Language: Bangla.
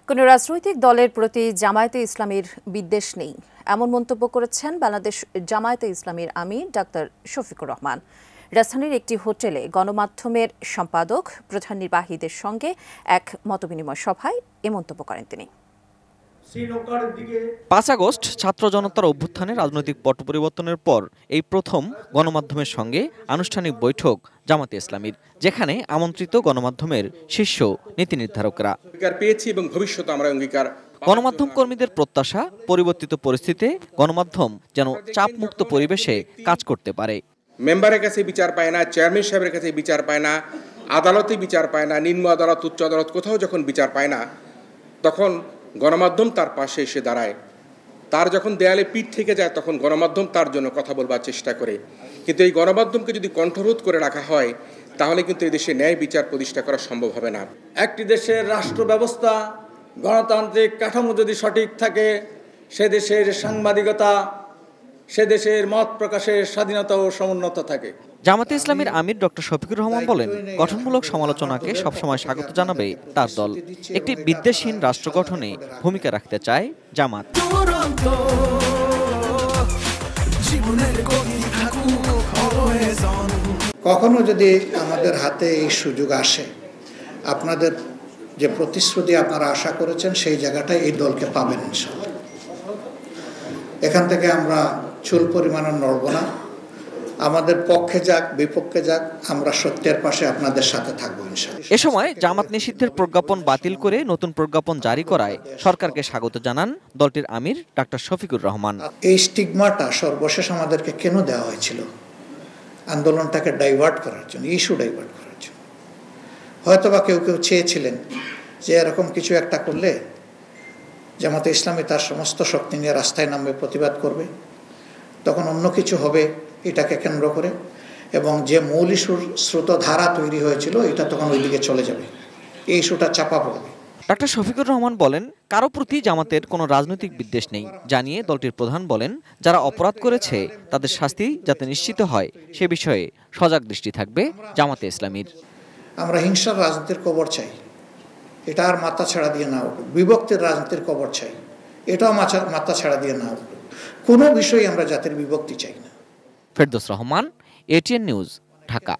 কোনো রাজনৈতিক দলের প্রতি জামায়াতে ইসলামীর বিদ্বেষ নেই, এমন মন্তব্য করেছেন বাংলাদেশ জামায়াতে ইসলামীর আমির ডাক্তার শফিকুর রহমান। রাজধানীর একটি হোটেলে গণমাধ্যমের সম্পাদক প্রধান নির্বাহীদের সঙ্গে এক মতবিনিময় সভায় এ মন্তব্য করেন তিনি। ৫ আগস্ট ছাত্র জনতার অভ্যুত্থানে রাজনৈতিক পট পরিবর্তনের পর এই প্রথম গণমাধ্যমের সঙ্গে আনুষ্ঠানিক বৈঠক জামাতে ইসলামীর, যেখানে আমন্ত্রিত গণমাধ্যমের শীর্ষ নীতি নির্ধারকরা। পেয়েছি এবং ভবিষ্যতে আমরা অঙ্গীকার। গণমাধ্যম কর্মীদের প্রত্যাশা, পরিবর্তিত পরিস্থিতিতে গণমাধ্যম যেন চাপমুক্ত পরিবেশে কাজ করতে পারে। মেম্বারের কাছে বিচার পায় না, চেয়ারম্যান সাহেবের কাছে বিচার পায় না, আদালতে বিচার পায় না, নিম্ন আদালত, উচ্চ আদালত, কোথাও যখন বিচার পায় না, তখন গণমাধ্যম তার পাশে এসে দাঁড়ায়। তার যখন দেয়ালে পিঠ থেকে যায়, তখন গণমাধ্যম তার জন্য কথা বলবার চেষ্টা করে। কিন্তু এই গণমাধ্যমকে যদি কণ্ঠরোধ করে রাখা হয়, তাহলে কিন্তু এই দেশে ন্যায় বিচার প্রতিষ্ঠা করা সম্ভব হবে না। একটি দেশের রাষ্ট্র ব্যবস্থা, গণতান্ত্রিক কাঠামো যদি সঠিক থাকে, সে দেশের সাংবাদিকতা, সে দেশের মত প্রকাশের স্বাধীনতা ও সমুন্নত থাকে। জামাতে ইসলামীর আমির ডক্টর শফিকুর রহমান বলেন, গঠনমূলক সমালোচনাকে সবসময় স্বাগত জানাবে তার দল। একটি বিদ্বেষহীন রাষ্ট্র গঠনে ভূমিকা রাখতে চায় জামাত। কখনো যদি আমাদের হাতে এই সুযোগ আসে, আপনাদের যে প্রতিশ্রুতি আপনারা আশা করেছেন, সেই জায়গাটায় এই দলকে পাবেন ইনশাআল্লাহ। এখান থেকে আমরা চুল পরিমাণও নড়ব না। আমাদের পক্ষে যাক বিপক্ষে যাক, আমরা সত্যের পাশে আপনাদের সাথে থাকবো ইনশাআল্লাহ। এ সময় জামাত নিষিদ্ধের প্রজ্ঞাপন বাতিল করে নতুন প্রজ্ঞাপন জারি করায় সরকারকে স্বাগত জানান দলটির আমির ডাক্তার শফিকুর রহমান। এই স্টিগমাটা সর্বশেষ আমাদেরকে কেন দেওয়া হয়েছিল? আন্দোলনটাকে ডাইভার্ট করার জন্য, ইস্যু ডাইভার্ট করার জন্য। হয়তোবা কেউ কেউ চেয়েছিলেন যে এরকম কিছু একটা করলে জামাতে ইসলামী তার সমস্ত শক্তি নিয়ে রাস্তায় নামবে, প্রতিবাদ করবে, তখন অন্য কিছু হবে এটাকে কেন্দ্র করে, এবং যে মূল ইস্যুর স্রোতধারা তৈরি হয়েছিল এটা তখন ওইদিকে চলে যাবে, এই ইস্যুটা চাপা পড়বে। ডাক্তার শফিকুর রহমান বলেন, কারো প্রতি জামাতের কোনো রাজনৈতিক বিদ্বেষ নেই। জানিয়ে দলটির প্রধান বলেন, যারা অপরাধ করেছে তাদের শাস্তি যাতে নিশ্চিত হয় সে বিষয়ে সজাগ দৃষ্টি থাকবে জামাতে ইসলামীর। আমরা হিংসার রাজনীতির কবর চাই, এটা আর মাথা ছাড়া দিয়ে না উঠুক। বিভক্তির রাজনীতির কবর চাই, এটাও মাথা ছাড়া দিয়ে না উঠুক। কোনো বিষয়ে আমরা জাতির বিভক্তি চাই না। Ferdous Rahman, ATN news, Dhaka.